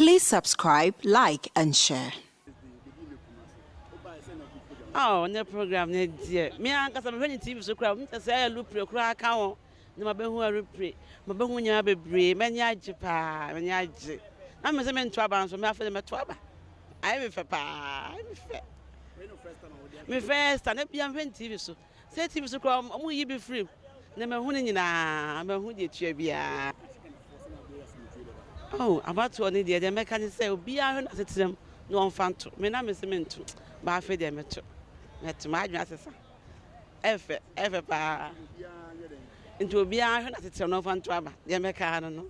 Please subscribe, like, and share. Oh, no program, no dear. Me, I'm going to TV so crowd. I say, look, your crack out. No, my behu are repree. My behu ya be brave. Many ajipa, many aji. I'm a man trouble, so my friend, my trouble. I have a pa. Me first, and if you am TV so. Say TV so crowd, you be free. Never hunting na, I'm a hoodie trivia. Oh, about to only the mechanic say, be a hundred at them. No one found to. Me, I'm a cement. But I feel them too. Not my glasses. Ever pa. Into a beer, I heard it's no fun trouble. The American.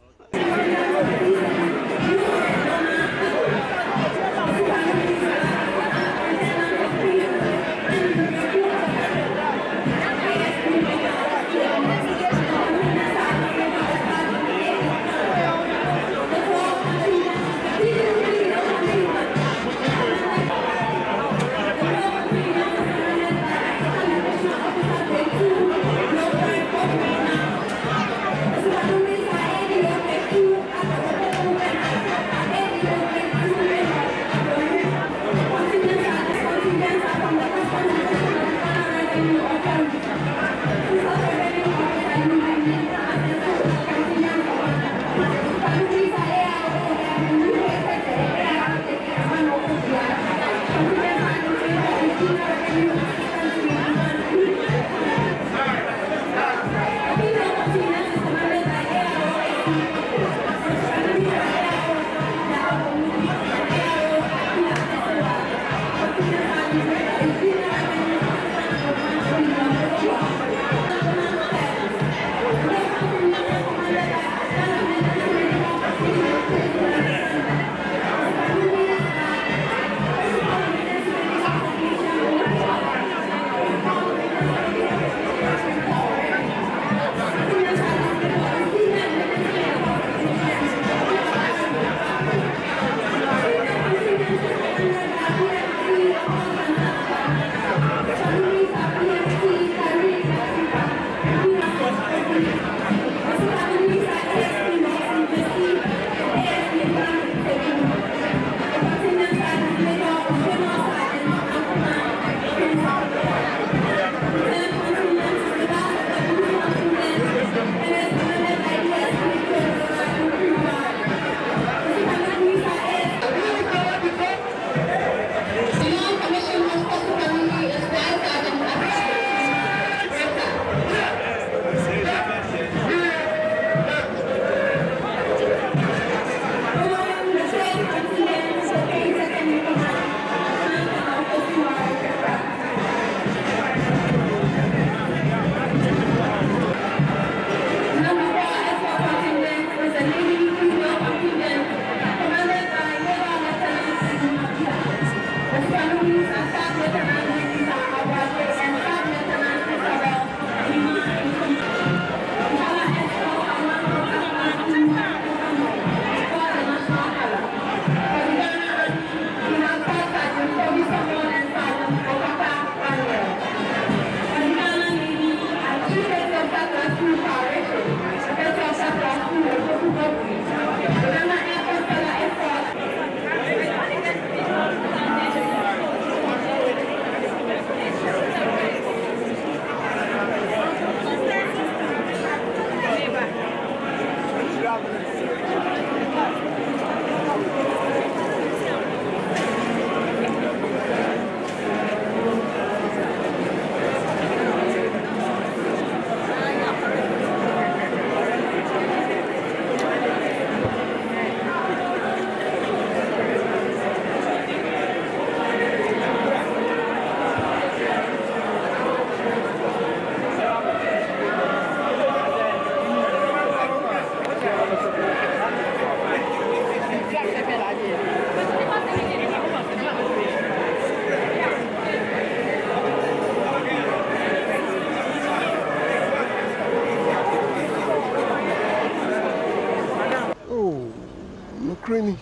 Ukraine.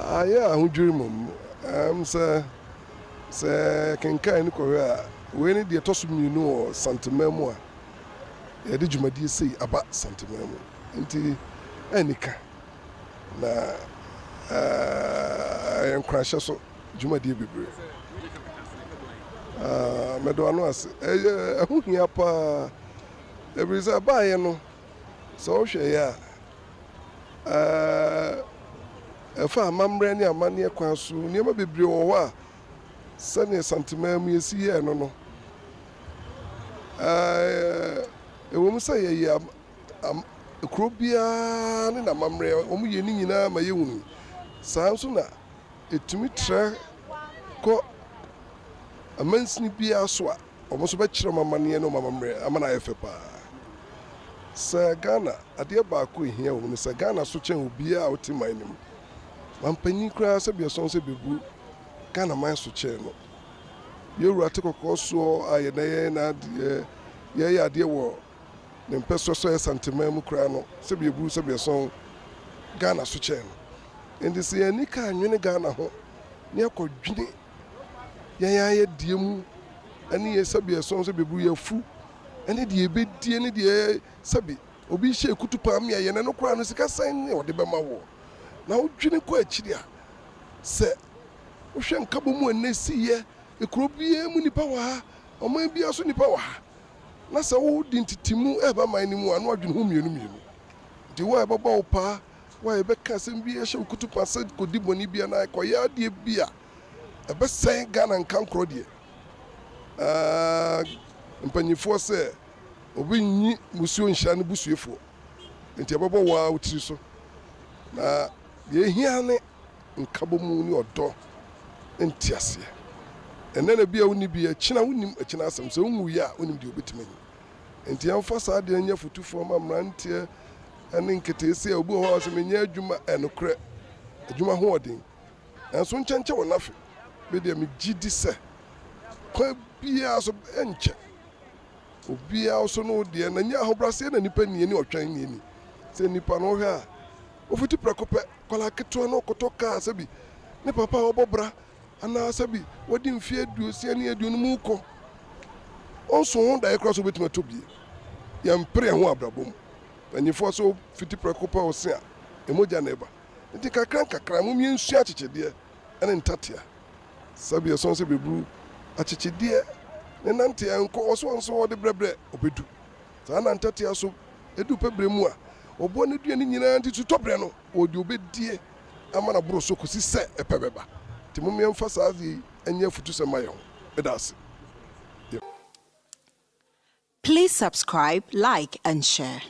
Yeah, who dream say can kind Korea. When the tosum you know Santa Memoir. Yeah, did you say about Santa Memo? Until any na nkranhyɛ so dwumadie bebree mɛdo ano ase ɛho hia paa ɛbiri sɛ baayɛ no sɛ wohwɛ yɛ a ɛfa amammerɛ ne amanneɛ kwan so nneɛma bebree wɔ hɔ a sɛneɛ santemaa mu yɛsi yɛɛ no ɛwɔ mu sɛ yɛyɛ kuro biara ne n'amammerɛ wɔn yɛ ne nyinaa ma yɛhunu saa nso na ɛtumi trɛ kɔ amansini biara so a wɔn nso bɛkyerɛ mu amanneɛ ne amammerɛ ama no ayɛ fɛ paa sɛ Ghana adeɛ baako ehia wɔ mu no sɛ Ghana so kyɛn obiara a wote man no mu mampanyin koraa sɛ biɛsɔn sɛ bebu Ghana man so kyɛn no yɛwura te kɔkɔɔ soɔ a yɛyɛ adeɛ wɔ ne mpɛ sɔsɔ yɛ santemaa mu koraa no sɛ biebu sɛ biɛsɔn Ghana so kyɛn no nti sɛ yɛn ani ka anwene Ghana ho ne akɔdwene yɛn ayɛ die mu ɛne yɛ sɛ biɛsɔn sɛ biebu yɛfu ɛne deɛ yɛbɛdie ne deɛ sɛbi obi hyɛ kutu paa mmea yɛn no koraa no sika sɛn ne ɔde bɛma wɔ na wodwene kɔ akyiri a sɛ wohwɛ nkabɔ mu ɛnɛ siyɛ ekuro biara mu nipa wɔ ha ɔman biara so nipa wɔ ha na sɛ wodi ntitimu ɛba man no mu a na wadwene ho mmienu nti wo a ɛbɛbɔ wo paa wo a yɛbɛka asɛm bi ɛhyɛ wo kutu paa sɛ kɔdi bɔne bia na kɔyɛ adeɛ bi a ɛbɛsɛn Ghana nka nkorɔ deɛ mpanyinfoɔ sɛ obi nyi musuo nhyia ne busuefoɔ nti ɛbɛbɔ wo a wo tiri so na yɛhia ne nkabɔ mu ne ɔdɔ nti aseɛ ɛnɛ na bia woni bi akyina wonim akyina asɛm sɛ wonwu yɛ a wonim deɛ wobɛtumi nyi nti yɛmfa saa deɛ nyɛ fotufoɔ ma mmeranteɛ ne nketeesi a obi wɔ hɔ sɛ menyɛ adwuma ɛnokorɛ adwuma hoɔden ɛnso nkyɛnkyɛ wɔ n'afe bɛdeɛ megye di sɛ kwa biara so ɛnkyɛ obiara so no deɛ na nyɛ ahobraseɛ na nipa nie ne ɔtwɛn nie ni sɛ nipa no hwɛ a ofiti prɛko pɛ kwala ketewa no ɔkɔtɔ kaa sɛbi ne papa a ɔbɔ bra anaa sɛbi wɔde mfie aduosia ne aduonu mu kɔ ɔnso ho daeɛ koraa so wobɛtumi atɔ bie yɛmpere ho abrabɔ mu anyimfoɔ so fiti prɛko pɛ ɔse a ɛmogya na ɛba nti kakra mu miɛnsua akyekyedeɛ ɛne ntatea sɛbi ɛsɔn sɛ bɛburu akyekyedeɛ ne nanteɛ nkɔ ɔso nso wɔde brɛbrɛ ɔbɛdu saa na ntatea so ɛdu pɛbrɛ mu a ɔboɔ ne dua ne nyinaa nti tutɔbrɛ no wɔde obɛdie ama na boro so kɔsi sɛ ɛpɛ bɛba nti mommɛmfa saa de ɛnyɛ afutu sɛ ma yɛ ho ɛda ase. Please subscribe, like, and share.